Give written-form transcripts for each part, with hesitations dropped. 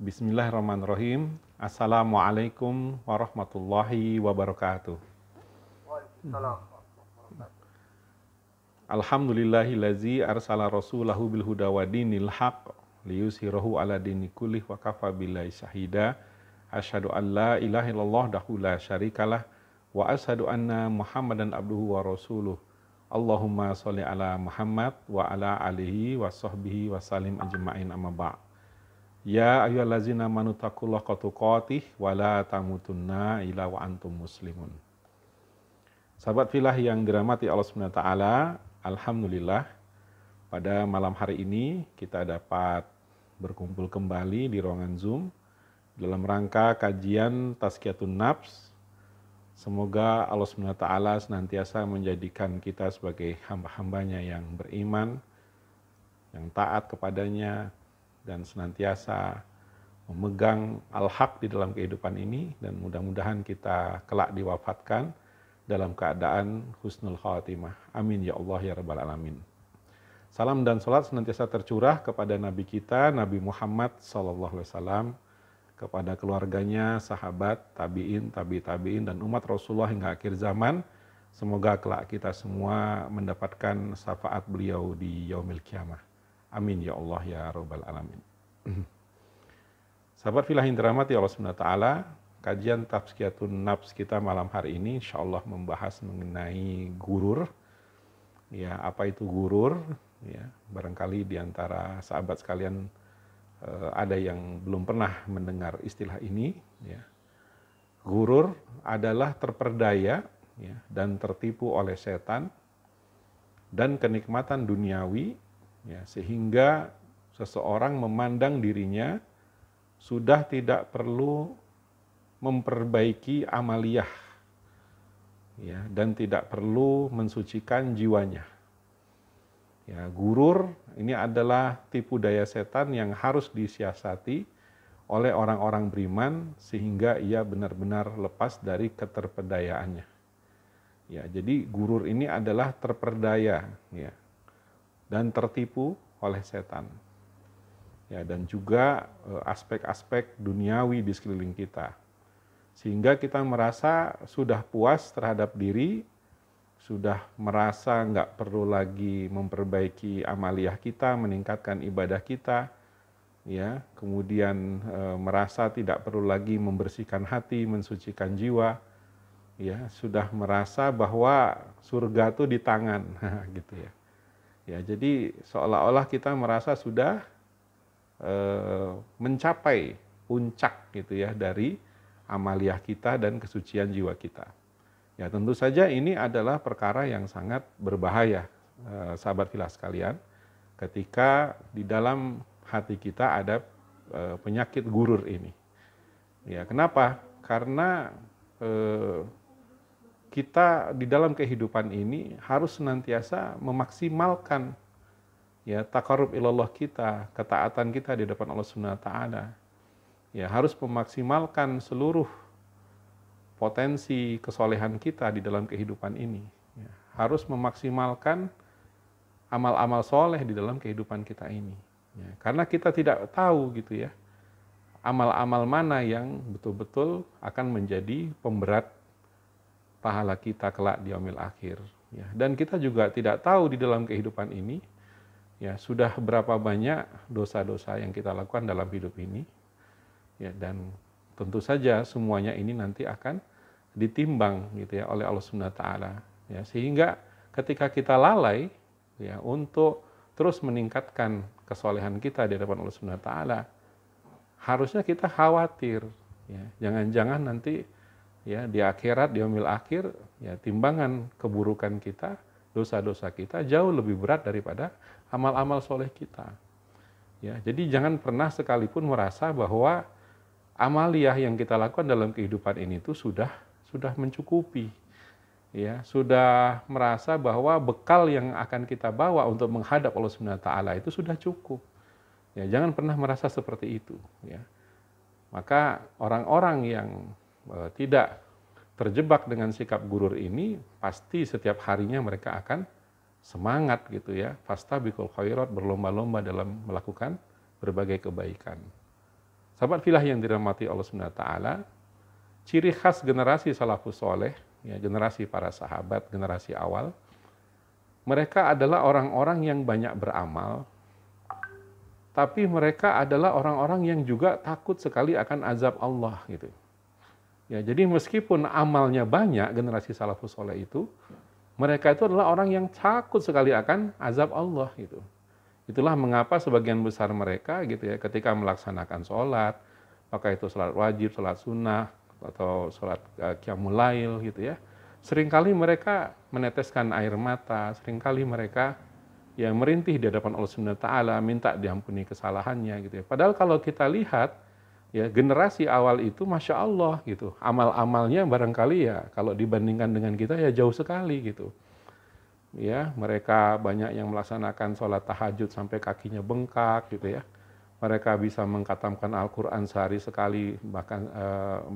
Bismillahirrahmanirrahim. Assalamualaikum warahmatullahi wabarakatuh. Waalaikumsalam. Alhamdulillahillazi arsala rasulahu bil huda wa dinil haq liyuzhirahu ala dini kullih wa kafa billahi syahida. Asyhadu an la ilaha illallah wahdahu la syarikalah wa asyhadu anna Muhammadan abduhu wa rasuluh. Allahumma sholli ala Muhammad wa ala alihi wa sahbihi wa salim ajma'in amma ba'. Ya ayyuhallazina amanu taqullaha haqqa tuqatih wa la tamutunna illa wa antum muslimun. Sahabat filah yang dirahmati Allah Subhanahu wa taala, alhamdulillah pada malam hari ini kita dapat berkumpul kembali di ruangan Zoom dalam rangka kajian Tazkiyatun Nafs. Semoga Allah Subhanahu wa taala senantiasa menjadikan kita sebagai hamba-hambanya yang beriman, yang taat kepadanya, dan senantiasa memegang al-haq di dalam kehidupan ini, dan mudah-mudahan kita kelak diwafatkan dalam keadaan husnul khatimah. Amin ya Allah ya rabbal alamin. Salam dan salat senantiasa tercurah kepada Nabi kita, Nabi Muhammad SAW, kepada keluarganya, sahabat, tabi'in, tabi'in, dan umat Rasulullah hingga akhir zaman. Semoga kelak kita semua mendapatkan syafaat beliau di yaumil qiyamah. Amin ya Allah ya rabbal alamin. Sahabat filah yang dirahmati Allah Subhanahu wa taala, kajian Tazkiyatun Nafs kita malam hari ini insyaallah membahas mengenai gurur. Ya, apa itu gurur? Ya, barangkali di antara sahabat sekalian ada yang belum pernah mendengar istilah ini, ya. Gurur adalah terperdaya, ya, dan tertipu oleh setan dan kenikmatan duniawi, ya, sehingga seseorang memandang dirinya sudah tidak perlu memperbaiki amaliyah, ya, dan tidak perlu mensucikan jiwanya. Ya, gurur ini adalah tipu daya setan yang harus disiasati oleh orang-orang beriman sehingga ia benar-benar lepas dari keterpedayaannya. Ya, jadi gurur ini adalah terperdaya, ya, dan tertipu oleh setan. Ya, dan juga aspek-aspek duniawi di sekeliling kita. Sehingga kita merasa sudah puas terhadap diri, sudah merasa nggak perlu lagi memperbaiki amaliyah kita, meningkatkan ibadah kita, ya, kemudian merasa tidak perlu lagi membersihkan hati, mensucikan jiwa, ya, sudah merasa bahwa surga itu di tangan, gitu ya. Ya, jadi seolah-olah kita merasa sudah mencapai puncak gitu ya dari amaliyah kita dan kesucian jiwa kita. Ya, tentu saja ini adalah perkara yang sangat berbahaya, sahabat filah sekalian, ketika di dalam hati kita ada penyakit gurur ini. Ya, kenapa? Karena kita di dalam kehidupan ini harus senantiasa memaksimalkan, ya, taqarrub ilallah kita, ketaatan kita di depan Allah Subhanahu wa taala. Ya, harus memaksimalkan seluruh potensi kesolehan kita di dalam kehidupan ini. Ya, harus memaksimalkan amal-amal soleh di dalam kehidupan kita ini. Ya, karena kita tidak tahu gitu ya, amal-amal mana yang betul-betul akan menjadi pemberat pahala kita kelak di yaumil akhir. Ya, dan kita juga tidak tahu di dalam kehidupan ini, ya, sudah berapa banyak dosa-dosa yang kita lakukan dalam hidup ini, ya, dan tentu saja semuanya ini nanti akan ditimbang gitu ya oleh Allah Subhanahu wa taala, ya, sehingga ketika kita lalai, ya, untuk terus meningkatkan kesolehan kita di hadapan Allah Subhanahu wa taala, harusnya kita khawatir, ya, jangan-jangan nanti, ya, di akhirat, di yaumil akhir, ya, timbangan keburukan kita, dosa-dosa kita jauh lebih berat daripada amal-amal soleh kita. Ya, jadi jangan pernah sekalipun merasa bahwa amaliyah yang kita lakukan dalam kehidupan ini itu sudah mencukupi. Ya, sudah merasa bahwa bekal yang akan kita bawa untuk menghadap Allah Subhanahu wa taala itu sudah cukup. Ya, jangan pernah merasa seperti itu, ya. Maka orang-orang yang tidak terjebak dengan sikap gurur ini, pasti setiap harinya mereka akan semangat gitu ya, fastabiqul khairat, berlomba-lomba dalam melakukan berbagai kebaikan. Sahabat filah yang dirahmati Allah Subhanahu wa taala, ciri khas generasi salafus soleh, ya, generasi para sahabat, generasi awal, mereka adalah orang-orang yang banyak beramal, tapi mereka adalah orang-orang yang juga takut sekali akan azab Allah gitu. Ya, jadi meskipun amalnya banyak, generasi salafus soleh itu, mereka itu adalah orang yang takut sekali akan azab Allah gitu. Itulah mengapa sebagian besar mereka gitu ya, ketika melaksanakan sholat, apakah itu sholat wajib, sholat sunnah, atau sholat qiyamul lail gitu ya, seringkali mereka meneteskan air mata, seringkali mereka yang merintih di hadapan Allah Subhanahu wa taala, minta diampuni kesalahannya gitu ya. Padahal kalau kita lihat ya, generasi awal itu Masya Allah gitu, amal-amalnya barangkali ya kalau dibandingkan dengan kita ya jauh sekali gitu. Ya, mereka banyak yang melaksanakan sholat tahajud sampai kakinya bengkak gitu ya. Mereka bisa mengkhatamkan Al-Quran sehari sekali, bahkan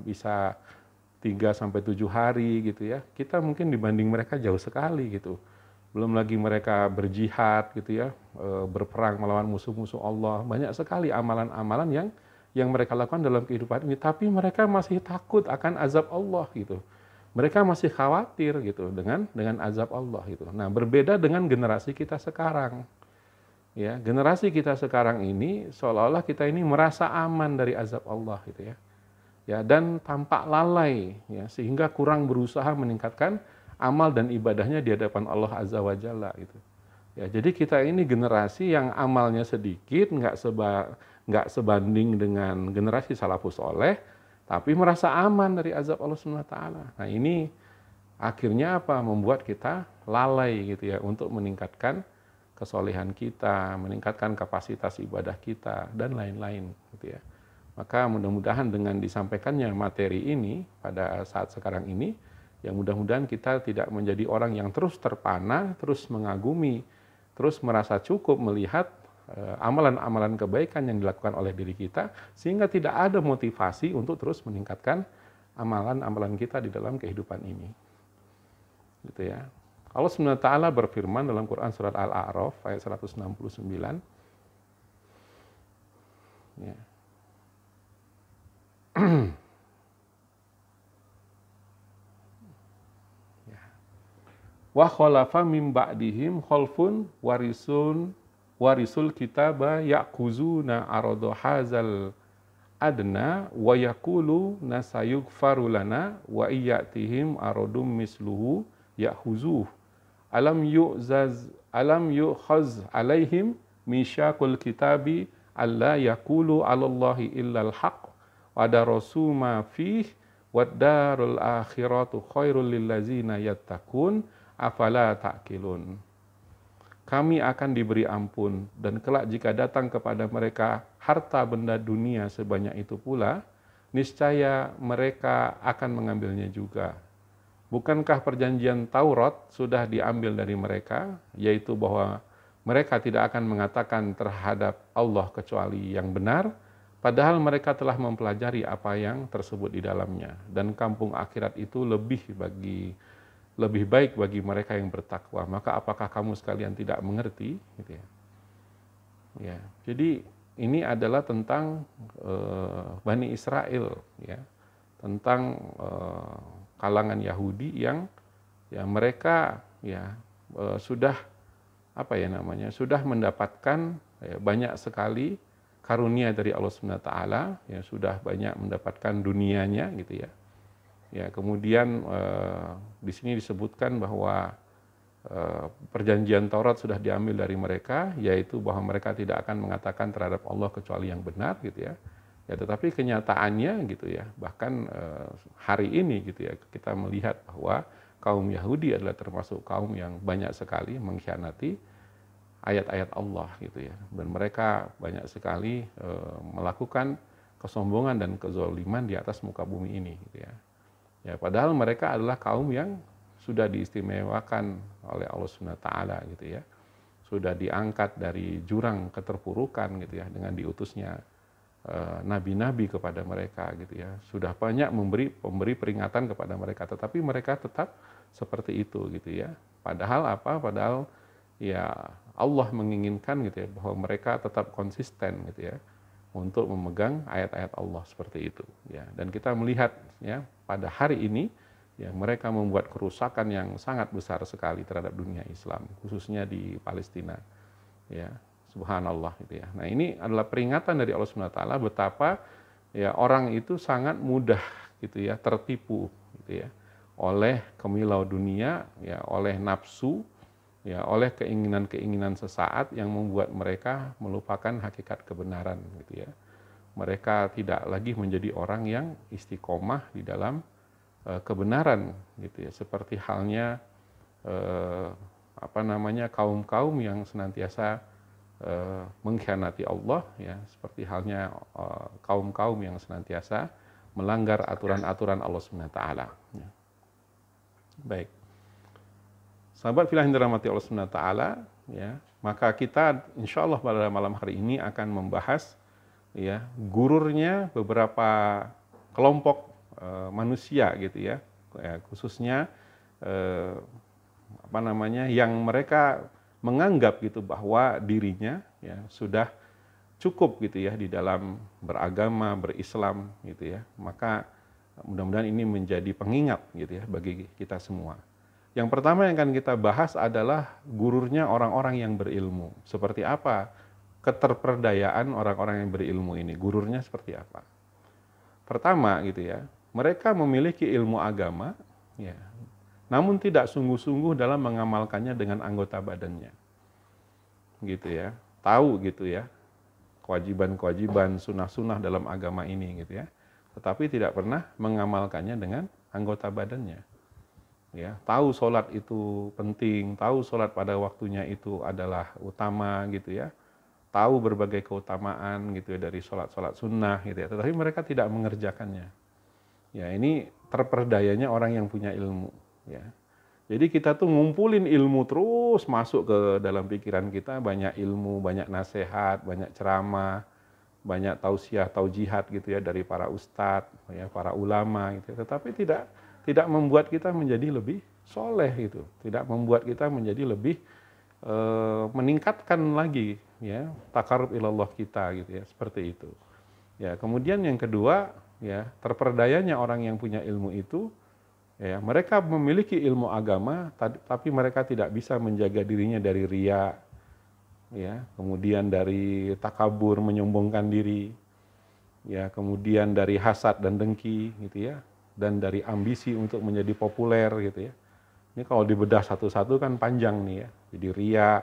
bisa 3-7 hari gitu ya. Kita mungkin dibanding mereka jauh sekali gitu. Belum lagi mereka berjihad gitu ya, berperang melawan musuh-musuh Allah. Banyak sekali amalan-amalan yang mereka lakukan dalam kehidupan ini, tapi mereka masih takut akan azab Allah gitu. Mereka masih khawatir gitu dengan azab Allah gitu. Nah, berbeda dengan generasi kita sekarang. Ya, generasi kita sekarang ini seolah-olah kita ini merasa aman dari azab Allah gitu ya. Ya, dan tampak lalai ya, sehingga kurang berusaha meningkatkan amal dan ibadahnya di hadapan Allah Azza wa Jalla gitu. Ya, jadi kita ini generasi yang amalnya sedikit, nggak sebanding dengan generasi salafus soleh, tapi merasa aman dari azab Allah Subhanahu wa taala. Nah, ini akhirnya apa? Membuat kita lalai gitu ya untuk meningkatkan kesolehan kita, meningkatkan kapasitas ibadah kita dan lain-lain gitu ya. Maka mudah-mudahan dengan disampaikannya materi ini pada saat sekarang ini, ya mudah-mudahan kita tidak menjadi orang yang terus terpana, terus mengagumi, terus merasa cukup melihat amalan-amalan kebaikan yang dilakukan oleh diri kita, sehingga tidak ada motivasi untuk terus meningkatkan amalan-amalan kita di dalam kehidupan ini. Gitu ya. Allah Subhanahu wa taala berfirman dalam Quran surat Al-A'raf ayat 169. Ya. Wa khalafa min ba'dihim khalfun warisul kitaba ya'khuzuna arada hazal adna wa yaqulu nasayughfaru lana wa iyatihim aradum misluhu ya'khuzuh alam yu'khaz alaihim mishaqul kitabi alla yaqulu 'alallahi illal haqq wa darasu ma fih wad darul akhiratu khairul lil ladzina yattaqun afala ta'qilun. Kami akan diberi ampun, dan kelak jika datang kepada mereka harta benda dunia sebanyak itu pula, niscaya mereka akan mengambilnya juga. Bukankah perjanjian Taurat sudah diambil dari mereka, yaitu bahwa mereka tidak akan mengatakan terhadap Allah kecuali yang benar, padahal mereka telah mempelajari apa yang tersebut di dalamnya, dan kampung akhirat itu lebih baik bagi mereka yang bertakwa. Maka apakah kamu sekalian tidak mengerti? Gitu ya. Ya, jadi ini adalah tentang Bani Israel, ya, tentang kalangan Yahudi yang ya mereka ya sudah sudah mendapatkan banyak sekali karunia dari Allah Subhanahu wa taala, ya sudah banyak mendapatkan dunianya gitu ya. Ya, kemudian di sini disebutkan bahwa perjanjian Taurat sudah diambil dari mereka, yaitu bahwa mereka tidak akan mengatakan terhadap Allah kecuali yang benar gitu ya. Ya, tetapi kenyataannya gitu ya, bahkan hari ini gitu ya, kita melihat bahwa kaum Yahudi adalah termasuk kaum yang banyak sekali mengkhianati ayat-ayat Allah gitu ya. Dan mereka banyak sekali melakukan kesombongan dan kezaliman di atas muka bumi ini gitu ya. Ya, padahal mereka adalah kaum yang sudah diistimewakan oleh Allah Subhanahu wa taala gitu ya. Sudah diangkat dari jurang keterpurukan gitu ya dengan diutusnya nabi-nabi kepada mereka gitu ya. Sudah banyak memberi peringatan kepada mereka, tetapi mereka tetap seperti itu gitu ya. Padahal apa? Padahal ya Allah menginginkan gitu ya bahwa mereka tetap konsisten gitu ya. untuk memegang ayat-ayat Allah seperti itu, ya. Dan kita melihat, ya, pada hari ini, ya, mereka membuat kerusakan yang sangat besar sekali terhadap dunia Islam, khususnya di Palestina, ya. Subhanallah, gitu ya. Nah, ini adalah peringatan dari Allah Subhanahu wa taala betapa, ya, orang itu sangat mudah, gitu ya, tertipu, gitu ya, oleh kemilau dunia, ya, oleh nafsu, ya, oleh keinginan-keinginan sesaat yang membuat mereka melupakan hakikat kebenaran, gitu ya. Mereka tidak lagi menjadi orang yang istiqomah di dalam kebenaran, gitu ya. Seperti halnya kaum-kaum yang senantiasa mengkhianati Allah, ya, seperti halnya kaum-kaum yang senantiasa melanggar aturan-aturan Allah Subhanahu wa taala, ya. Baik. Sahabat fillah yang dirahmati Allah Subhanahu wa taala, ya, maka kita insyaallah pada malam hari ini akan membahas, ya, gururnya beberapa kelompok manusia, gitu ya, khususnya yang mereka menganggap, gitu, bahwa dirinya, ya, sudah cukup, gitu ya, di dalam beragama, berislam, gitu ya. Maka mudah-mudahan ini menjadi pengingat, gitu ya, bagi kita semua. Yang pertama yang akan kita bahas adalah gururnya orang-orang yang berilmu. Seperti apa keterperdayaan orang-orang yang berilmu ini? Gururnya seperti apa? Pertama, gitu ya, mereka memiliki ilmu agama, ya, namun tidak sungguh-sungguh dalam mengamalkannya dengan anggota badannya, gitu ya. Tahu, gitu ya, kewajiban-kewajiban, sunnah-sunnah dalam agama ini, gitu ya, tetapi tidak pernah mengamalkannya dengan anggota badannya. Ya, tahu sholat itu penting, tahu sholat pada waktunya itu adalah utama, gitu ya, tahu berbagai keutamaan, gitu ya, dari sholat-sholat sunnah, gitu ya, tetapi mereka tidak mengerjakannya. Ya, ini terperdayanya orang yang punya ilmu, ya. Jadi kita tuh ngumpulin ilmu terus masuk ke dalam pikiran kita, banyak ilmu, banyak nasihat, banyak ceramah, banyak tausiah, taujihat, gitu ya, dari para ustadz, ya, para ulama, gitu ya, tetapi tidak membuat kita menjadi lebih soleh, gitu, tidak membuat kita menjadi lebih meningkatkan lagi, ya, takarub ilallah kita, gitu ya, seperti itu. Ya, kemudian yang kedua, ya, terperdayanya orang yang punya ilmu itu, ya, mereka memiliki ilmu agama, tapi mereka tidak bisa menjaga dirinya dari riya, ya, kemudian dari takabur, menyombongkan diri, ya, kemudian dari hasad dan dengki, gitu ya, dan dari ambisi untuk menjadi populer, gitu ya. Ini kalau dibedah satu-satu kan panjang nih, ya. Jadi riya,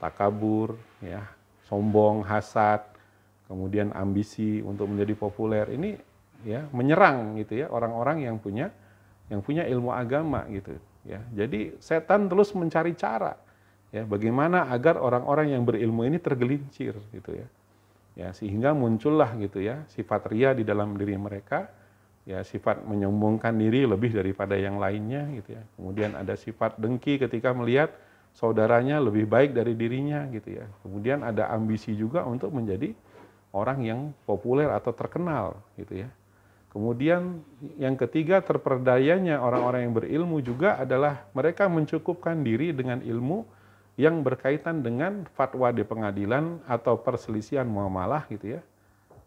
takabur, ya, sombong, hasad, kemudian ambisi untuk menjadi populer. Ini, ya, menyerang, gitu ya, orang-orang yang punya ilmu agama, gitu ya. Jadi setan terus mencari cara, ya, bagaimana agar orang-orang yang berilmu ini tergelincir, gitu ya. Ya, sehingga muncullah, gitu ya, sifat riya di dalam diri mereka, ya, sifat menyombongkan diri lebih daripada yang lainnya, gitu ya. Kemudian ada sifat dengki ketika melihat saudaranya lebih baik dari dirinya, gitu ya. Kemudian ada ambisi juga untuk menjadi orang yang populer atau terkenal, gitu ya. Kemudian yang ketiga, terperdayanya orang-orang yang berilmu juga adalah mereka mencukupkan diri dengan ilmu yang berkaitan dengan fatwa di pengadilan atau perselisihan muamalah, gitu ya.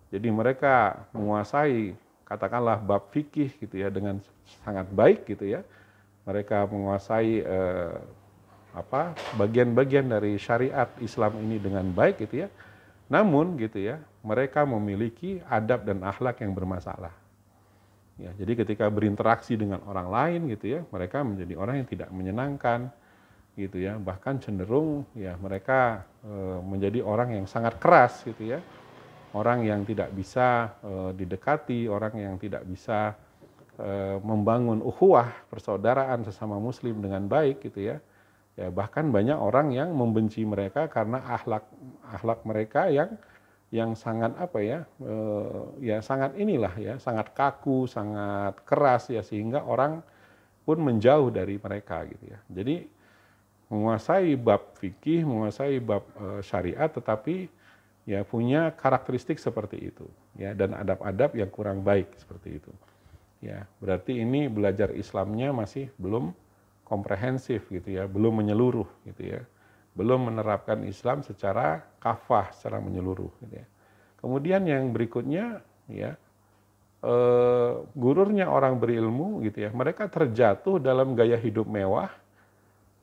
Jadi mereka menguasai, katakanlah, bab fikih, gitu ya, dengan sangat baik, gitu ya. Mereka menguasai bagian-bagian dari syariat Islam ini dengan baik, gitu ya. Namun, gitu ya, mereka memiliki adab dan akhlak yang bermasalah. Ya, jadi ketika berinteraksi dengan orang lain, gitu ya, mereka menjadi orang yang tidak menyenangkan, gitu ya. Bahkan cenderung, ya, mereka menjadi orang yang sangat keras, gitu ya. Orang yang tidak bisa didekati, orang yang tidak bisa membangun ukhuwah persaudaraan sesama muslim dengan baik, gitu ya. Ya, bahkan banyak orang yang membenci mereka karena akhlak mereka yang sangat sangat kaku, sangat keras, ya, sehingga orang pun menjauh dari mereka, gitu ya. Jadi menguasai bab fikih, menguasai bab syariat, tetapi, ya, punya karakteristik seperti itu, ya, dan adab-adab yang kurang baik seperti itu. Ya, berarti ini belajar Islamnya masih belum komprehensif, gitu ya, belum menyeluruh, gitu ya. Belum menerapkan Islam secara kafah, secara menyeluruh, gitu ya. Kemudian yang berikutnya, ya, gururnya orang berilmu gitu ya, mereka terjatuh dalam gaya hidup mewah,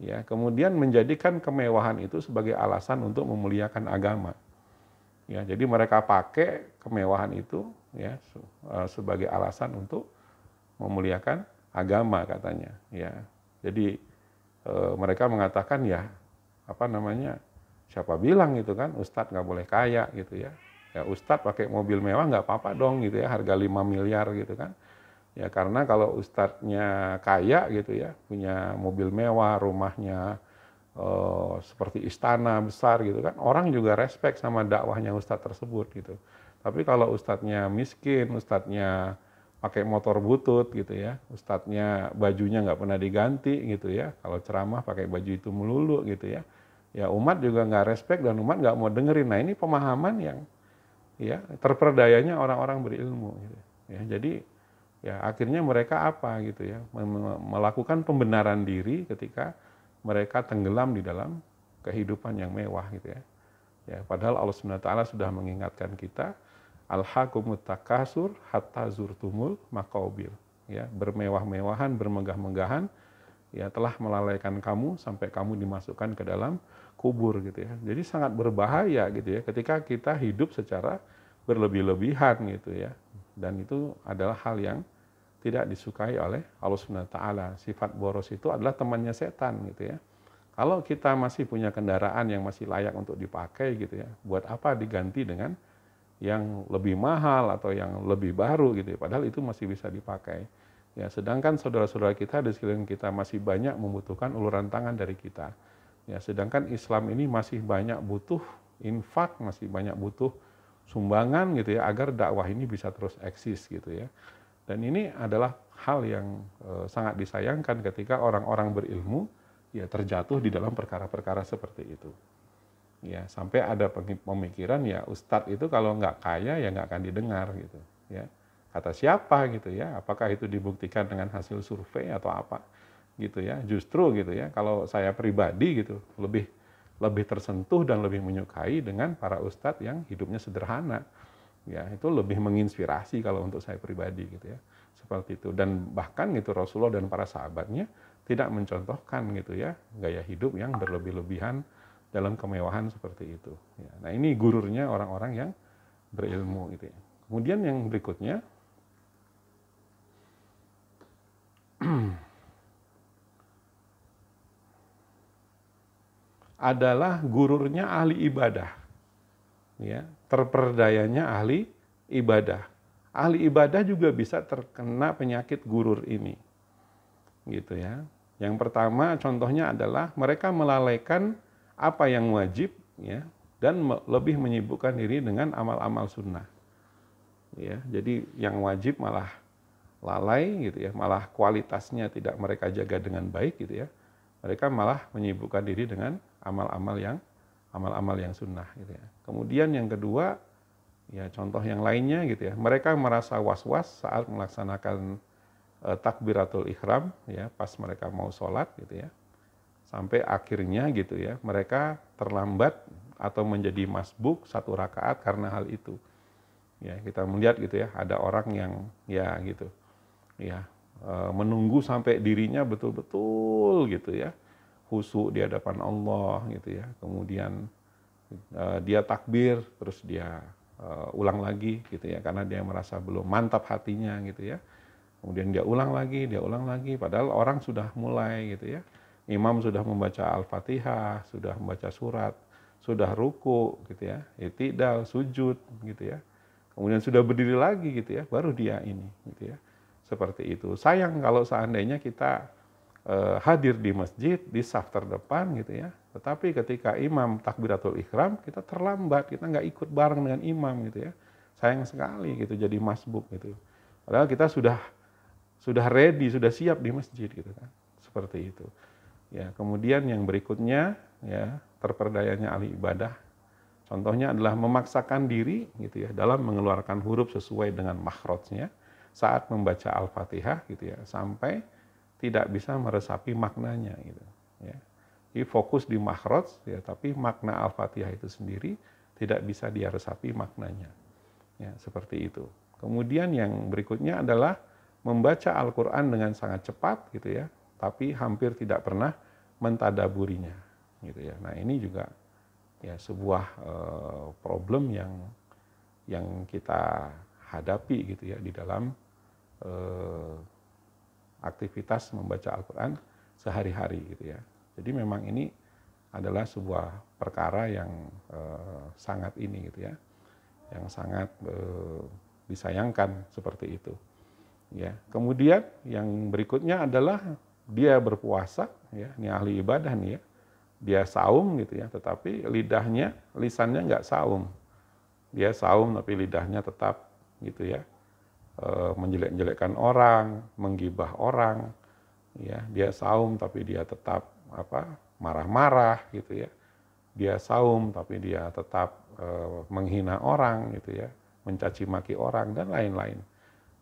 ya, kemudian menjadikan kemewahan itu sebagai alasan untuk memuliakan agama. Ya, jadi mereka pakai kemewahan itu, ya, sebagai alasan untuk memuliakan agama katanya. Ya, jadi mereka mengatakan, ya, apa namanya, siapa bilang gitu kan, Ustadz nggak boleh kaya gitu ya. Ya Ustadz pakai mobil mewah nggak apa-apa dong gitu ya, harga 5 miliar gitu kan. Ya karena kalau Ustadznya kaya gitu ya, punya mobil mewah, rumahnya seperti istana besar gitu kan, orang juga respect sama dakwahnya Ustadz tersebut gitu. Tapi kalau Ustadznya miskin, Ustadznya pakai motor butut gitu ya, Ustadznya bajunya nggak pernah diganti gitu ya, kalau ceramah pakai baju itu melulu gitu ya, ya umat juga nggak respect dan umat nggak mau dengerin. Nah ini pemahaman yang, ya, terperdayanya orang-orang berilmu gitu. Ya, jadi ya akhirnya mereka apa gitu ya, melakukan pembenaran diri ketika mereka tenggelam di dalam kehidupan yang mewah gitu ya. Ya, padahal Allah Subhanahu wa taala sudah mengingatkan kita, alhaqumut takasur hatta zurtumul maqabir. Ya, bermewah-mewahan, bermegah-megahan ya telah melalaikan kamu sampai kamu dimasukkan ke dalam kubur gitu ya. Jadi sangat berbahaya gitu ya ketika kita hidup secara berlebih-lebihan gitu ya. Dan itu adalah hal yang tidak disukai oleh Allah Subhanahu wa taala. Sifat boros itu adalah temannya setan gitu ya. Kalau kita masih punya kendaraan yang masih layak untuk dipakai gitu ya, buat apa diganti dengan yang lebih mahal atau yang lebih baru gitu ya, padahal itu masih bisa dipakai. Ya, sedangkan saudara-saudara kita di sekeliling kita masih banyak membutuhkan uluran tangan dari kita. Ya, sedangkan Islam ini masih banyak butuh infak, masih banyak butuh sumbangan gitu ya, agar dakwah ini bisa terus eksis gitu ya. Dan ini adalah hal yang sangat disayangkan ketika orang-orang berilmu ya terjatuh di dalam perkara-perkara seperti itu. Ya, sampai ada pemikiran ya Ustadz itu kalau nggak kaya ya nggak akan didengar gitu. Ya, kata siapa gitu ya? Apakah itu dibuktikan dengan hasil survei atau apa? Gitu ya. Justru gitu ya. Kalau saya pribadi gitu lebih tersentuh dan lebih menyukai dengan para ustadz yang hidupnya sederhana. Ya, itu lebih menginspirasi kalau untuk saya pribadi gitu ya. Seperti itu. Dan bahkan gitu Rasulullah dan para sahabatnya tidak mencontohkan gitu ya gaya hidup yang berlebih-lebihan dalam kemewahan seperti itu. Ya, nah ini gururnya orang-orang yang berilmu gitu ya. Kemudian yang berikutnya adalah gururnya ahli ibadah. Ya, terperdayanya ahli ibadah. Ahli ibadah juga bisa terkena penyakit gurur ini. Gitu ya. Yang pertama contohnya adalah mereka melalaikan apa yang wajib ya dan lebih menyibukkan diri dengan amal-amal sunnah. Ya, jadi yang wajib malah lalai gitu ya, malah kualitasnya tidak mereka jaga dengan baik gitu ya. Mereka malah menyibukkan diri dengan amal-amal yang sunnah gitu ya. Kemudian yang kedua, ya contoh yang lainnya gitu ya, mereka merasa was-was saat melaksanakan takbiratul ihram ya pas mereka mau sholat gitu ya. Sampai akhirnya gitu ya, mereka terlambat atau menjadi masbuk satu rakaat karena hal itu. Ya, kita melihat gitu ya, ada orang yang ya gitu. Ya, menunggu sampai dirinya betul-betul gitu ya, khusyuk di hadapan Allah gitu ya. Kemudian dia takbir, terus dia ulang lagi gitu ya, karena dia merasa belum mantap hatinya gitu ya. Kemudian dia ulang lagi, padahal orang sudah mulai gitu ya. Imam sudah membaca Al-Fatihah, sudah membaca surat, sudah ruku gitu ya, i'tidal, sujud gitu ya. Kemudian sudah berdiri lagi gitu ya, baru dia ini gitu ya. Seperti itu. Sayang kalau seandainya kita hadir di masjid, di saf terdepan gitu ya. Tetapi ketika imam takbiratul ihram, kita terlambat, kita nggak ikut bareng dengan imam gitu ya. Sayang sekali gitu jadi masbuk gitu. Padahal kita sudah ready, sudah siap di masjid gitu kan. Seperti itu. Ya, kemudian yang berikutnya ya, terperdayanya ahli ibadah. Contohnya adalah memaksakan diri gitu ya dalam mengeluarkan huruf sesuai dengan makhrajnya saat membaca Al-Fatihah gitu ya, sampai tidak bisa meresapi maknanya gitu ya. Jadi fokus di makhraj ya, tapi makna Al-Fatihah itu sendiri tidak bisa dia resapi maknanya. Ya, seperti itu. Kemudian yang berikutnya adalah membaca Al-Quran dengan sangat cepat gitu ya, tapi hampir tidak pernah mentadaburinya gitu ya. Nah ini juga ya sebuah problem yang kita hadapi gitu ya di dalam aktivitas membaca Al-Quran sehari-hari gitu ya. Jadi memang ini adalah sebuah perkara yang sangat ini gitu ya, yang sangat disayangkan seperti itu. Ya, kemudian yang berikutnya adalah dia berpuasa, ya, ini ahli ibadah nih ya, dia saum gitu ya, tetapi lisannya nggak saum, dia saum tapi lidahnya tetap gitu ya, menjelek-jelekkan orang, menggibah orang, ya, dia saum tapi dia tetap marah-marah gitu ya, dia saum tapi dia tetap menghina orang gitu ya, mencaci maki orang dan lain-lain.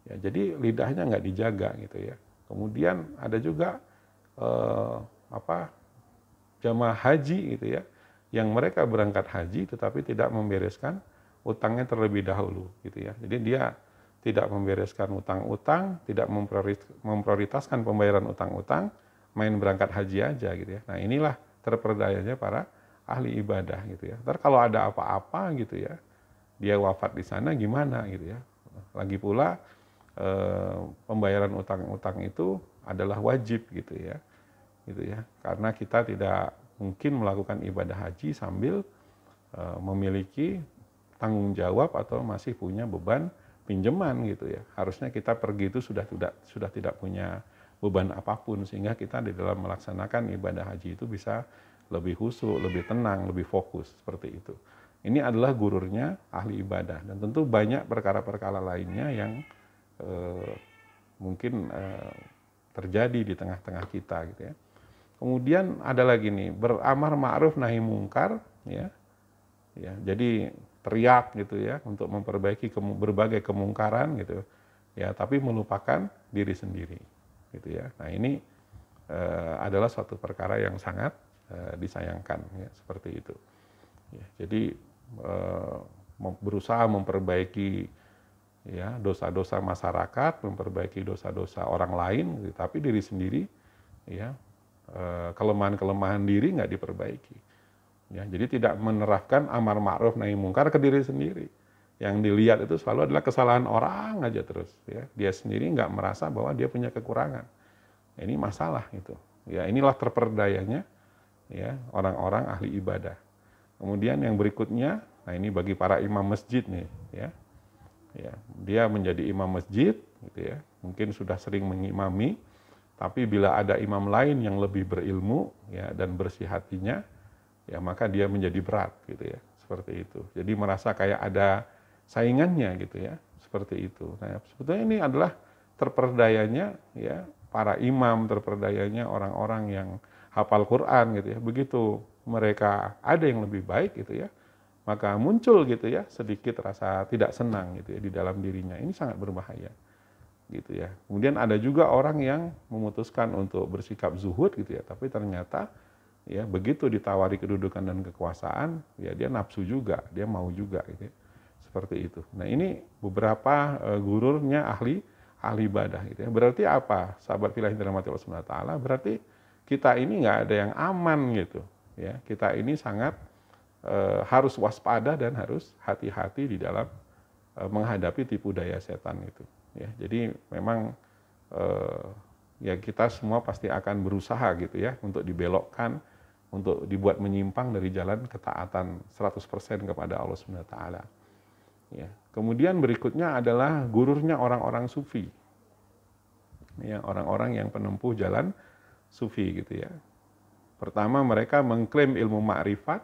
Ya, jadi lidahnya nggak dijaga gitu ya. Kemudian ada juga jamaah haji gitu ya, yang mereka berangkat haji tetapi tidak membereskan utangnya terlebih dahulu gitu ya. Jadi dia tidak membereskan utang-utang, tidak memprioritaskan pembayaran utang-utang, main berangkat haji aja gitu ya. Nah inilah terperdayanya para ahli ibadah gitu ya. Ntar kalau ada apa-apa gitu ya, dia wafat di sana gimana gitu ya. Lagi pula pembayaran utang-utang itu adalah wajib gitu ya, karena kita tidak mungkin melakukan ibadah haji sambil memiliki tanggung jawab atau masih punya beban pinjaman gitu ya. Harusnya kita pergi itu sudah tidak punya beban apapun, sehingga kita di dalam melaksanakan ibadah haji itu bisa lebih khusyuk, lebih tenang, lebih fokus seperti itu. Ini adalah gururnya ahli ibadah, dan tentu banyak perkara-perkara lainnya yang mungkin terjadi di tengah-tengah kita gitu ya. Kemudian ada lagi nih, beramar ma'ruf nahi mungkar ya. Ya, jadi teriak gitu ya untuk memperbaiki berbagai kemungkaran gitu ya, tapi melupakan diri sendiri gitu ya. Nah, ini adalah suatu perkara yang sangat disayangkan ya, seperti itu. Ya, jadi berusaha memperbaiki ya dosa-dosa masyarakat, memperbaiki dosa-dosa orang lain, gitu. Tapi diri sendiri ya kelemahan-kelemahan diri nggak diperbaiki. Ya, jadi tidak menerapkan amar ma'ruf nahi mungkar ke diri sendiri. Yang dilihat itu selalu adalah kesalahan orang aja terus. Ya, dia sendiri nggak merasa bahwa dia punya kekurangan. Ya, ini masalah itu. Ya, inilah terperdayanya ya orang-orang ahli ibadah. Kemudian yang berikutnya, nah ini bagi para imam masjid nih, ya. Ya, dia menjadi imam masjid gitu ya, mungkin sudah sering mengimami, tapi bila ada imam lain yang lebih berilmu ya dan bersih hatinya, ya maka dia menjadi berat gitu ya, seperti itu. Jadi merasa kayak ada saingannya gitu ya, seperti itu. Nah, sebetulnya ini adalah terperdayanya ya para imam, terperdayanya orang-orang yang hafal Quran gitu ya. Begitu mereka ada yang lebih baik gitu ya, maka muncul gitu ya sedikit rasa tidak senang gitu ya di dalam dirinya. Ini sangat berbahaya gitu ya. Kemudian ada juga orang yang memutuskan untuk bersikap zuhud gitu ya, tapi ternyata ya begitu ditawari kedudukan dan kekuasaan, ya dia nafsu juga, dia mau juga gitu ya. Seperti itu. Nah, ini beberapa gururnya ahli ibadah gitu ya. Berarti apa? Sahabat fillah yang dirahmati Allah Subhanahu wa taala, berarti kita ini nggak ada yang aman gitu ya. Kita ini sangat harus waspada dan harus hati-hati di dalam menghadapi tipu daya setan itu ya. Jadi memang ya kita semua pasti akan berusaha gitu ya untuk dibelokkan, untuk dibuat menyimpang dari jalan ketaatan 100% kepada Allah Subhanahu wa taala. Ya. Kemudian berikutnya adalah gururnya orang-orang sufi. Ya, orang-orang yang penempuh jalan sufi gitu ya. Pertama, mereka mengklaim ilmu ma'rifat,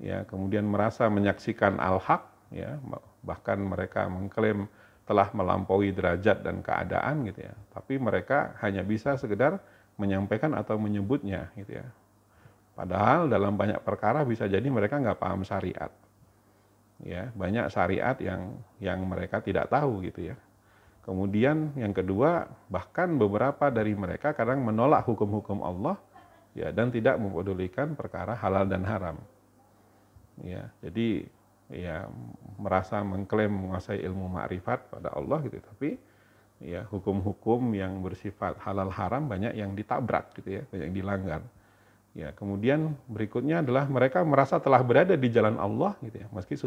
ya, kemudian merasa menyaksikan al-haq, ya, bahkan mereka mengklaim telah melampaui derajat dan keadaan gitu ya. Tapi mereka hanya bisa sekedar menyampaikan atau menyebutnya gitu ya. Padahal dalam banyak perkara bisa jadi mereka nggak paham syariat. Ya, banyak syariat yang mereka tidak tahu gitu ya. Kemudian yang kedua, bahkan beberapa dari mereka kadang menolak hukum-hukum Allah ya, dan tidak mempedulikan perkara halal dan haram. Ya, jadi ya merasa mengklaim menguasai ilmu ma'rifat pada Allah gitu, tapi ya hukum-hukum yang bersifat halal haram banyak yang ditabrak gitu ya, banyak yang dilanggar. Ya, kemudian berikutnya adalah mereka merasa telah berada di jalan Allah gitu ya, meski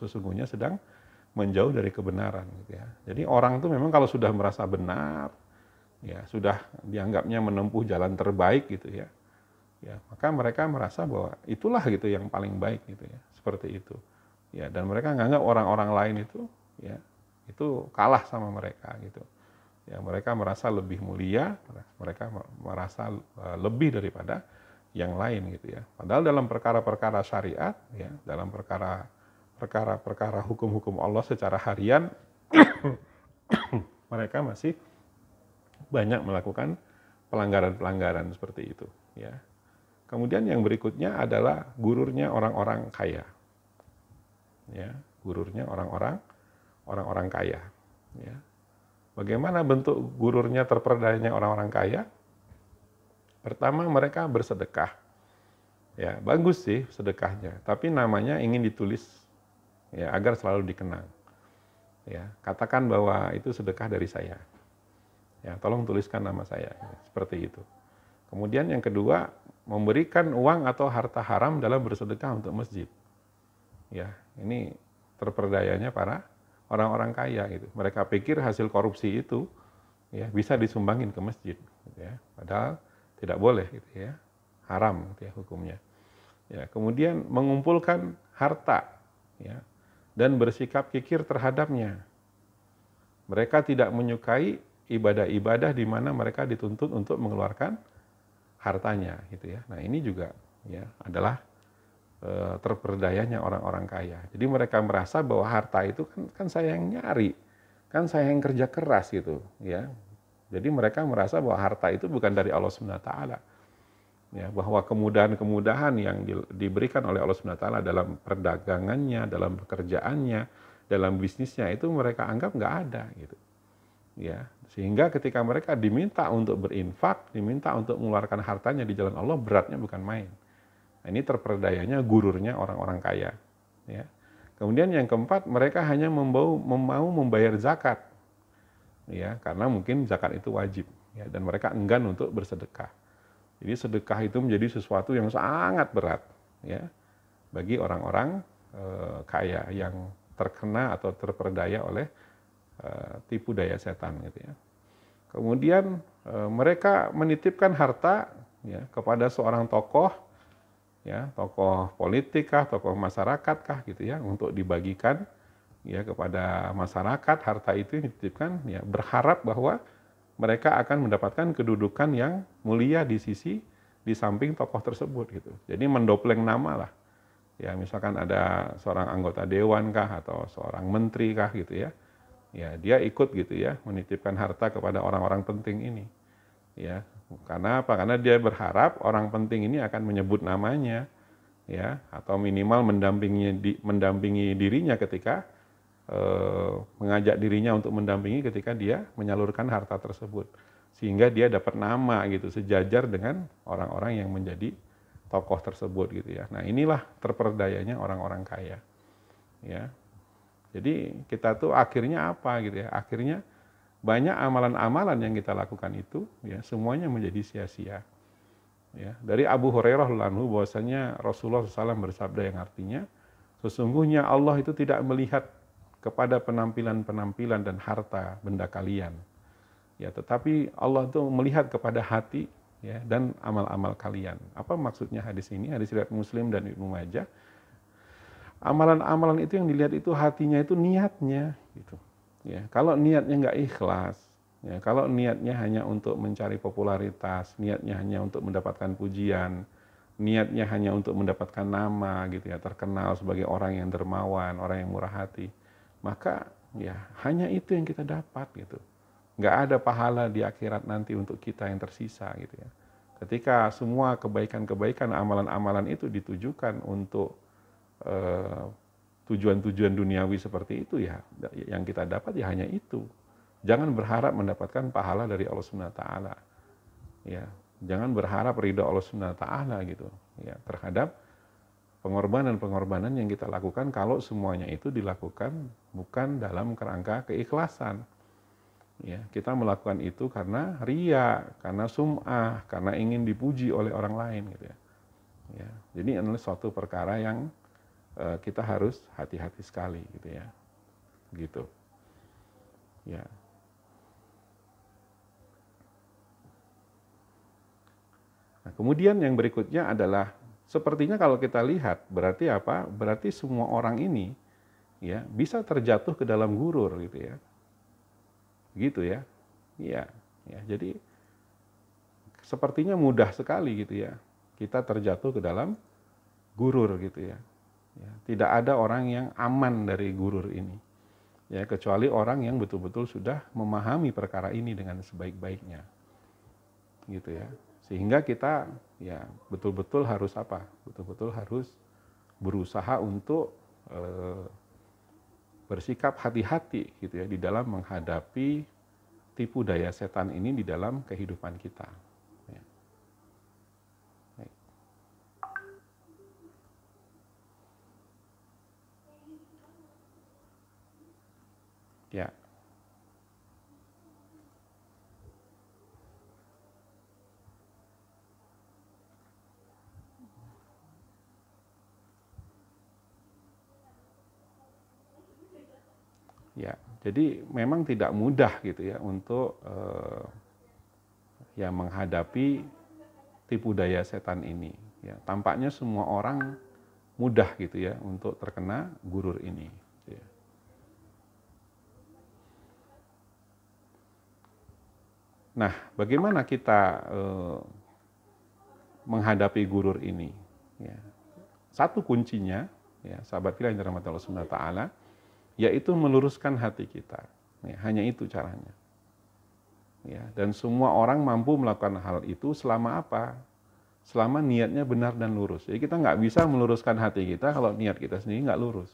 sesungguhnya sedang menjauh dari kebenaran gitu ya. Jadi orang tuh memang kalau sudah merasa benar, ya sudah dianggapnya menempuh jalan terbaik gitu ya. Ya, maka mereka merasa bahwa itulah gitu yang paling baik gitu ya, seperti itu. Ya, dan mereka nganggap orang-orang lain itu ya itu kalah sama mereka gitu. Ya, mereka merasa lebih mulia, mereka merasa lebih daripada yang lain gitu ya. Padahal dalam perkara-perkara syariat ya, dalam perkara-perkara hukum-hukum Allah secara harian mereka masih banyak melakukan pelanggaran-pelanggaran seperti itu ya. Kemudian yang berikutnya adalah gururnya orang-orang kaya. Ya, gururnya orang-orang kaya ya. Bagaimana bentuk gururnya terperdayanya orang-orang kaya? Pertama, mereka bersedekah. Ya, bagus sih sedekahnya, tapi namanya ingin ditulis ya agar selalu dikenang. Ya, katakan bahwa itu sedekah dari saya. Ya, tolong tuliskan nama saya, ya, seperti itu. Kemudian yang kedua, memberikan uang atau harta haram dalam bersedekah untuk masjid. Ya, ini terperdayanya para orang-orang kaya gitu. Mereka pikir hasil korupsi itu ya bisa disumbangin ke masjid gitu ya. Padahal tidak boleh gitu ya. Haram gitu ya hukumnya. Ya, kemudian mengumpulkan harta ya dan bersikap kikir terhadapnya. Mereka tidak menyukai ibadah-ibadah di mana mereka dituntut untuk mengeluarkan hartanya gitu ya. Nah, ini juga ya adalah terperdayanya orang-orang kaya. Jadi mereka merasa bahwa harta itu kan saya yang nyari, kan saya yang kerja keras gitu, ya. Jadi mereka merasa bahwa harta itu bukan dari Allah Subhanahu wa taala. Ya, bahwa kemudahan-kemudahan yang diberikan oleh Allah Subhanahu wa taala dalam perdagangannya, dalam pekerjaannya, dalam bisnisnya itu mereka anggap nggak ada gitu. Ya, sehingga ketika mereka diminta untuk berinfak, diminta untuk mengeluarkan hartanya di jalan Allah, beratnya bukan main. Nah, ini terperdayanya gururnya orang-orang kaya. Ya. Kemudian yang keempat, mereka hanya mau membayar zakat, ya, karena mungkin zakat itu wajib, ya, dan mereka enggan untuk bersedekah. Jadi sedekah itu menjadi sesuatu yang sangat berat, ya, bagi orang-orang kaya yang terkena atau terperdaya oleh tipu daya setan, gitu ya. Kemudian mereka menitipkan harta, ya, kepada seorang tokoh. Ya, tokoh politik kah, tokoh masyarakat kah gitu ya, untuk dibagikan ya kepada masyarakat, harta itu dititipkan ya berharap bahwa mereka akan mendapatkan kedudukan yang mulia di samping tokoh tersebut gitu. Jadi mendopleng nama lah. Ya, misalkan ada seorang anggota dewan kah atau seorang menteri kah gitu ya. Ya, dia ikut gitu ya, menitipkan harta kepada orang-orang penting ini. Ya, karena apa? Karena dia berharap orang penting ini akan menyebut namanya, ya, atau minimal mendampingi dirinya ketika mengajak dirinya untuk mendampingi ketika dia menyalurkan harta tersebut, sehingga dia dapat nama gitu, sejajar dengan orang-orang yang menjadi tokoh tersebut gitu ya. Nah, inilah terperdayanya orang-orang kaya, ya. Jadi kita tuh akhirnya apa gitu ya? Akhirnya banyak amalan-amalan yang kita lakukan itu ya semuanya menjadi sia-sia. Ya, dari Abu Hurairah radhiyallahu bahwasanya Rasulullah SAW bersabda yang artinya sesungguhnya Allah itu tidak melihat kepada penampilan-penampilan dan harta benda kalian. Ya, tetapi Allah itu melihat kepada hati ya dan amal-amal kalian. Apa maksudnya hadis ini? Hadis riwayat Muslim dan Ibnu Majah. Amalan-amalan itu yang dilihat itu hatinya, itu niatnya gitu. Ya, kalau niatnya nggak ikhlas, ya, kalau niatnya hanya untuk mencari popularitas, niatnya hanya untuk mendapatkan pujian, niatnya hanya untuk mendapatkan nama gitu ya, terkenal sebagai orang yang dermawan, orang yang murah hati, maka ya hanya itu yang kita dapat gitu. Nggak ada pahala di akhirat nanti untuk kita yang tersisa gitu ya. Ketika semua kebaikan-kebaikan, amalan-amalan itu ditujukan untuk tujuan-tujuan duniawi seperti itu ya, yang kita dapat ya hanya itu. Jangan berharap mendapatkan pahala dari Allah Subhanahu wa taala. Ya, jangan berharap ridha Allah Subhanahu wa taala gitu ya terhadap pengorbanan-pengorbanan yang kita lakukan kalau semuanya itu dilakukan bukan dalam kerangka keikhlasan. Ya, kita melakukan itu karena riya, karena sum'ah, karena ingin dipuji oleh orang lain gitu ya. Ya, jadi adalah suatu perkara yang kita harus hati-hati sekali gitu ya. Gitu. Ya. Nah, kemudian yang berikutnya adalah sepertinya kalau kita lihat berarti apa? Berarti semua orang ini ya bisa terjatuh ke dalam gurur gitu ya. Gitu ya. Iya, ya. Jadi sepertinya mudah sekali gitu ya. Kita terjatuh ke dalam gurur gitu ya. Ya, tidak ada orang yang aman dari gurur ini. Ya, kecuali orang yang betul-betul sudah memahami perkara ini dengan sebaik-baiknya. Gitu ya. Sehingga kita ya betul-betul harus apa? Betul-betul harus berusaha untuk bersikap hati-hati gitu ya di dalam menghadapi tipu daya setan ini di dalam kehidupan kita. Ya. Baik. Ya. Ya, jadi memang tidak mudah gitu ya untuk ya menghadapi tipu daya setan ini. Ya, tampaknya semua orang mudah gitu ya untuk terkena gurur ini. Ya. Nah, bagaimana kita menghadapi gurur ini? Ya. Satu kuncinya, ya, sahabat kita yang dirahmati Allah Subhanahu wa Ta'ala, yaitu meluruskan hati kita. Ya, hanya itu caranya. Ya, dan semua orang mampu melakukan hal itu selama apa? Selama niatnya benar dan lurus. Jadi kita nggak bisa meluruskan hati kita kalau niat kita sendiri nggak lurus.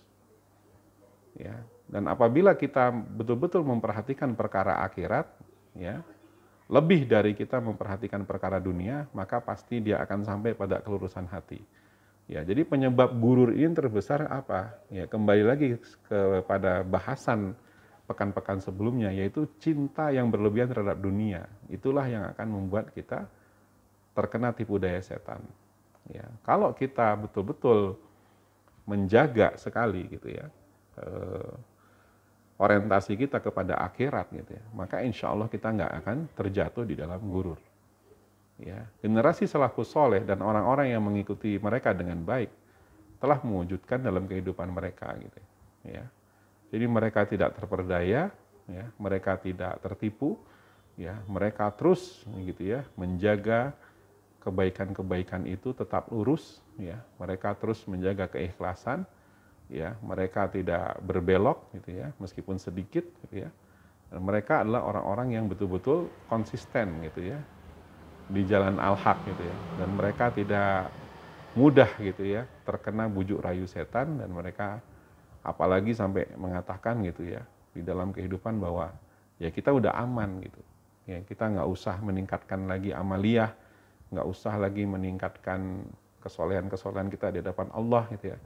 Ya, dan apabila kita betul-betul memperhatikan perkara akhirat, ya, lebih dari kita memperhatikan perkara dunia, maka pasti dia akan sampai pada kelurusan hati. Ya, jadi penyebab gurur ini terbesar apa? Ya, kembali lagi kepada bahasan pekan-pekan sebelumnya, yaitu cinta yang berlebihan terhadap dunia. Itulah yang akan membuat kita terkena tipu daya setan. Ya, kalau kita betul-betul menjaga sekali gitu ya, orientasi kita kepada akhirat gitu ya, maka insya Allah kita nggak akan terjatuh di dalam gurur. Ya, generasi salafus soleh dan orang-orang yang mengikuti mereka dengan baik telah mewujudkan dalam kehidupan mereka gitu ya. Jadi mereka tidak terperdaya, ya, mereka tidak tertipu, ya, mereka terus gitu ya menjaga kebaikan-kebaikan itu tetap lurus, ya, mereka terus menjaga keikhlasan, ya, mereka tidak berbelok gitu ya meskipun sedikit gitu ya. Dan mereka adalah orang-orang yang betul-betul konsisten gitu ya di jalan al-haq gitu ya, dan mereka tidak mudah gitu ya terkena bujuk rayu setan, dan mereka apalagi sampai mengatakan gitu ya di dalam kehidupan bahwa ya kita udah aman gitu ya, kita nggak usah meningkatkan lagi amaliyah, nggak usah lagi meningkatkan kesolehan-kesolehan kita di hadapan Allah gitu ya,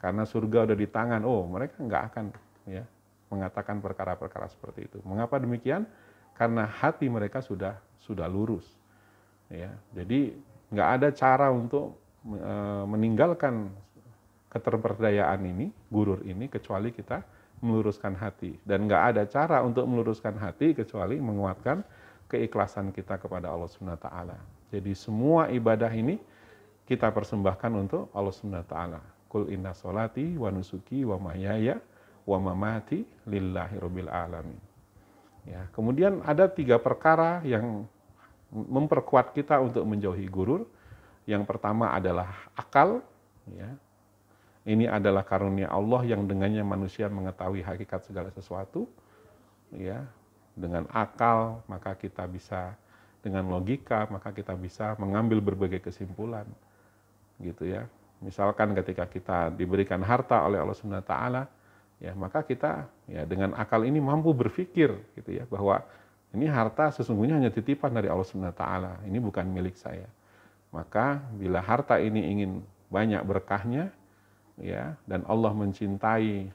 karena surga udah di tangan. Oh, mereka nggak akan ya mengatakan perkara-perkara seperti itu. Mengapa demikian? Karena hati mereka sudah lurus. Ya, jadi nggak ada cara untuk meninggalkan keterperdayaan ini, gurur ini, kecuali kita meluruskan hati. Dan nggak ada cara untuk meluruskan hati kecuali menguatkan keikhlasan kita kepada Allah Subhanahu wa Ta'ala. Jadi semua ibadah ini kita persembahkan untuk Allah Subhanahu wa Ta'ala. Qul inna sholati wa nusuki wa mahyaya wa mamati lillahi rabbil alamin. Ya, kemudian ada 3 perkara yang memperkuat kita untuk menjauhi gurur. Yang pertama adalah akal, ya. Ini adalah karunia Allah yang dengannya manusia mengetahui hakikat segala sesuatu, ya. Dengan akal maka kita bisa, dengan logika maka kita bisa mengambil berbagai kesimpulan, gitu ya. Misalkan ketika kita diberikan harta oleh Allah Subhanahu wa Ta'ala, ya, maka kita ya dengan akal ini mampu berpikir gitu ya bahwa ini harta sesungguhnya hanya titipan dari Allah Subhanahu wa Ta'ala, ini bukan milik saya. Maka bila harta ini ingin banyak berkahnya, ya, dan Allah mencintai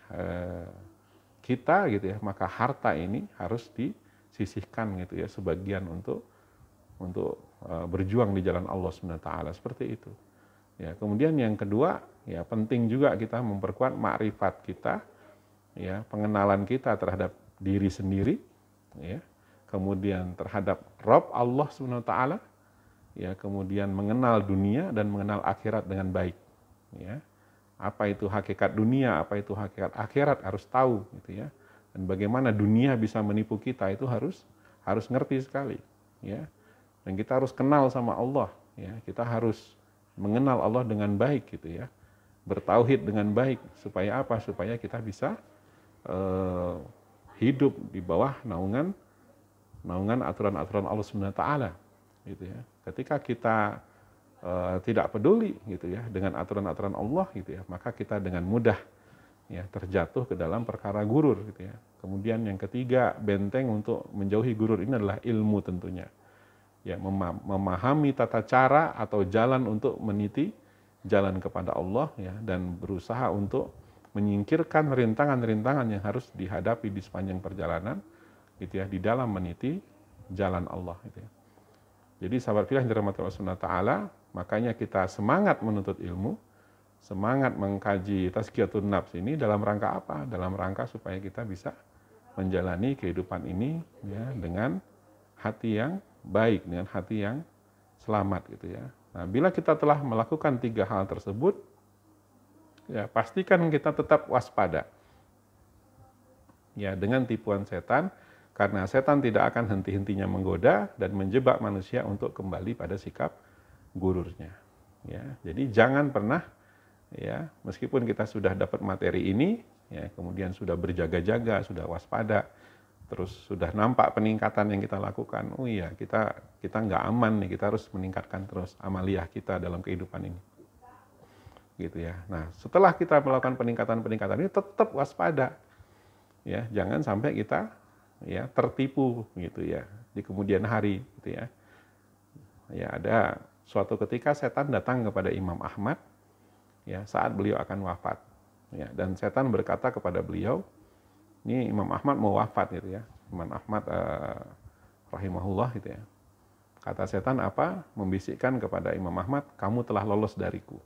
kita gitu ya, maka harta ini harus disisihkan gitu ya, sebagian untuk berjuang di jalan Allah Subhanahu wa taala, seperti itu. Ya, kemudian yang kedua, ya penting juga kita memperkuat makrifat kita, ya, pengenalan kita terhadap diri sendiri, ya. Kemudian terhadap Rabb Allah Subhanahu wa taala, ya, kemudian mengenal dunia dan mengenal akhirat dengan baik, ya. Apa itu hakikat dunia, apa itu hakikat akhirat harus tahu gitu ya. Dan bagaimana dunia bisa menipu kita itu harus ngerti sekali, ya. Dan kita harus kenal sama Allah, ya. Kita harus mengenal Allah dengan baik gitu ya. Bertauhid dengan baik, supaya apa? Supaya kita bisa hidup di bawah naungan aturan-aturan Allah Subhanahu wa taala gitu ya. Ketika kita tidak peduli gitu ya dengan aturan-aturan Allah gitu ya, maka kita dengan mudah ya terjatuh ke dalam perkara gurur gitu ya. Kemudian yang ketiga, benteng untuk menjauhi gurur ini adalah ilmu tentunya. Ya, memahami tata cara atau jalan untuk meniti jalan kepada Allah ya, dan berusaha untuk menyingkirkan rintangan-rintangan yang harus dihadapi di sepanjang perjalanan gitu ya, di dalam meniti jalan Allah gitu ya. Jadi sahabat fillah yang dirahmati Allah Subhanahu wa taala, makanya kita semangat menuntut ilmu, semangat mengkaji tazkiyatun nafs ini dalam rangka apa? Dalam rangka supaya kita bisa menjalani kehidupan ini ya dengan hati yang baik, dengan hati yang selamat gitu ya. Nah, bila kita telah melakukan 3 hal tersebut, ya pastikan kita tetap waspada. Ya, dengan tipuan setan, karena setan tidak akan henti-hentinya menggoda dan menjebak manusia untuk kembali pada sikap gururnya. Ya, jadi jangan pernah ya, meskipun kita sudah dapat materi ini, ya kemudian sudah berjaga-jaga, sudah waspada, terus sudah nampak peningkatan yang kita lakukan. Oh iya, kita nggak aman nih, kita harus meningkatkan terus amaliyah kita dalam kehidupan ini. Gitu ya. Nah, setelah kita melakukan peningkatan-peningkatan ini, tetap waspada. Ya, jangan sampai kita ya tertipu gitu ya di kemudian hari gitu ya. Ya, ada suatu ketika setan datang kepada Imam Ahmad ya saat beliau akan wafat. Ya, dan setan berkata kepada beliau, ini Imam Ahmad mau wafat gitu ya. Imam Ahmad rahimahullah gitu ya. Kata setan apa? Membisikkan kepada Imam Ahmad, kamu telah lolos dariku.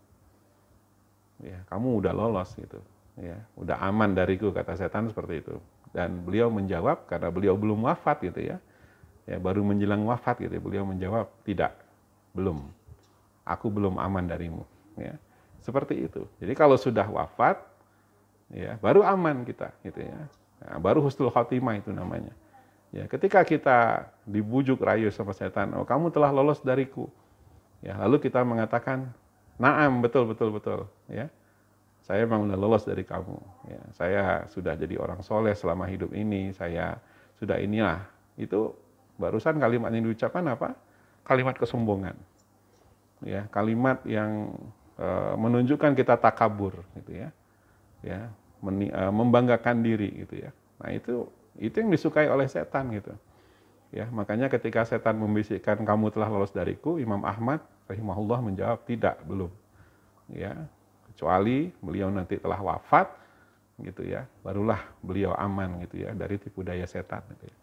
Ya, kamu udah lolos gitu. Ya, udah aman dariku, kata setan seperti itu. Dan beliau menjawab, karena beliau belum wafat gitu ya. Ya, baru menjelang wafat gitu ya, beliau menjawab, tidak, belum. Aku belum aman darimu. Ya, seperti itu. Jadi kalau sudah wafat, ya baru aman kita gitu ya. Nah, baru husnul khotimah itu namanya. Ya, ketika kita dibujuk rayu sama setan, oh kamu telah lolos dariku. Ya, lalu kita mengatakan, naam, betul. Ya, saya memang sudah lolos dari kamu. Ya, saya sudah jadi orang soleh selama hidup ini. Saya sudah inilah. Itu barusan kalimat yang diucapkan apa? Kalimat kesombongan. Ya, kalimat yang menunjukkan kita takabur, gitu ya. Ya, membanggakan diri, gitu ya. Nah itu yang disukai oleh setan, gitu. Ya, makanya ketika setan membisikkan kamu telah lolos dariku, Imam Ahmad rahimahullah menjawab tidak, belum. Ya. Kecuali beliau nanti telah wafat gitu ya, barulah beliau aman gitu ya dari tipu daya setan gitu ya.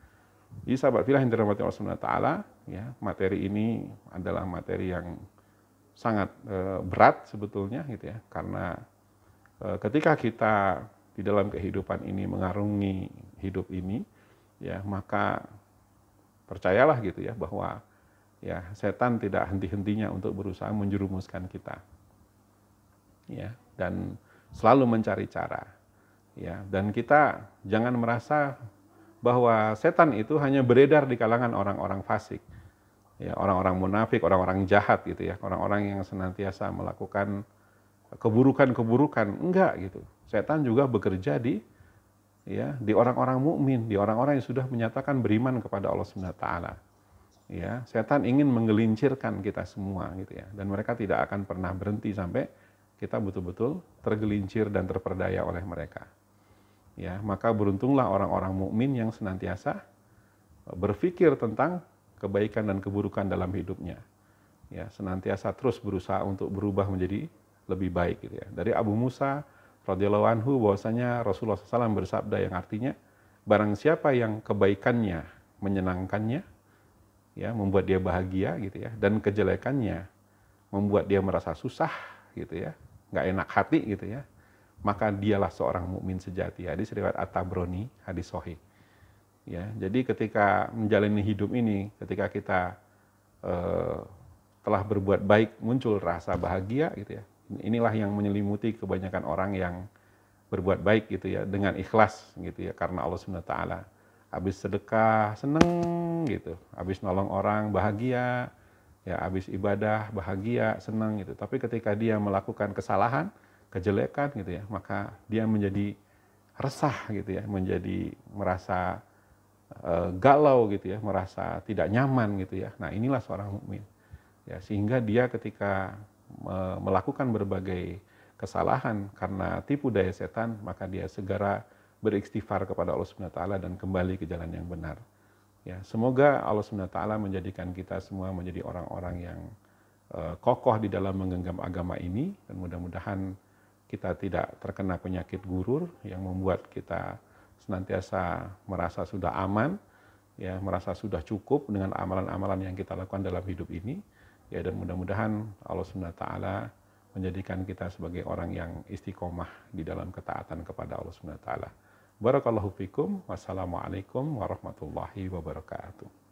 Jadi sahabat fillah yang dirahmati Allah Subhanahu wa taala, ya, materi ini adalah materi yang sangat berat sebetulnya gitu ya, karena ketika kita di dalam kehidupan ini mengarungi hidup ini ya, maka percayalah gitu ya bahwa ya setan tidak henti-hentinya untuk berusaha menjerumuskan kita. Ya, dan selalu mencari cara. Ya, dan kita jangan merasa bahwa setan itu hanya beredar di kalangan orang-orang fasik. Ya, orang-orang munafik, orang-orang jahat gitu ya, orang-orang yang senantiasa melakukan keburukan-keburukan. Enggak gitu. Setan juga bekerja di orang-orang mukmin, di orang-orang yang sudah menyatakan beriman kepada Allah Subhanahu wa taala. Ya, setan ingin menggelincirkan kita semua gitu ya, dan mereka tidak akan pernah berhenti sampai kita betul-betul tergelincir dan terperdaya oleh mereka. Ya, maka beruntunglah orang-orang mukmin yang senantiasa berpikir tentang kebaikan dan keburukan dalam hidupnya. Ya, senantiasa terus berusaha untuk berubah menjadi lebih baik gitu ya. Dari Abu Musa radhiyallahu anhu bahwasanya Rasulullah SAW bersabda yang artinya barang siapa yang kebaikannya menyenangkannya, ya, membuat dia bahagia gitu ya, dan kejelekannya membuat dia merasa susah gitu ya, nggak enak hati gitu ya, maka dialah seorang mukmin sejati. Hadis riwayat At-Tabrani, hadis sahih. Ya, jadi ketika menjalani hidup ini, ketika kita telah berbuat baik, muncul rasa bahagia gitu ya. Inilah yang menyelimuti kebanyakan orang yang berbuat baik gitu ya, dengan ikhlas gitu ya, karena Allah SWT. Habis sedekah seneng gitu, habis nolong orang bahagia, ya habis ibadah bahagia, seneng gitu. Tapi ketika dia melakukan kesalahan, kejelekan gitu ya, maka dia menjadi resah gitu ya, menjadi merasa galau gitu ya, merasa tidak nyaman gitu ya. Nah, inilah seorang mukmin. Ya, sehingga dia ketika melakukan berbagai kesalahan karena tipu daya setan, maka dia segera beristighfar kepada Allah Subhanahu wa taala dan kembali ke jalan yang benar. Ya, semoga Allah Subhanahu wa taala menjadikan kita semua menjadi orang-orang yang kokoh di dalam menggenggam agama ini, dan mudah-mudahan kita tidak terkena penyakit gurur yang membuat kita senantiasa merasa sudah aman, ya, merasa sudah cukup dengan amalan-amalan yang kita lakukan dalam hidup ini, ya, dan mudah-mudahan Allah Subhanahu wa taala menjadikan kita sebagai orang yang istiqomah di dalam ketaatan kepada Allah Subhanahu wa taala. Barakallahu fikum. Wassalamualaikum warahmatullahi wabarakatuh.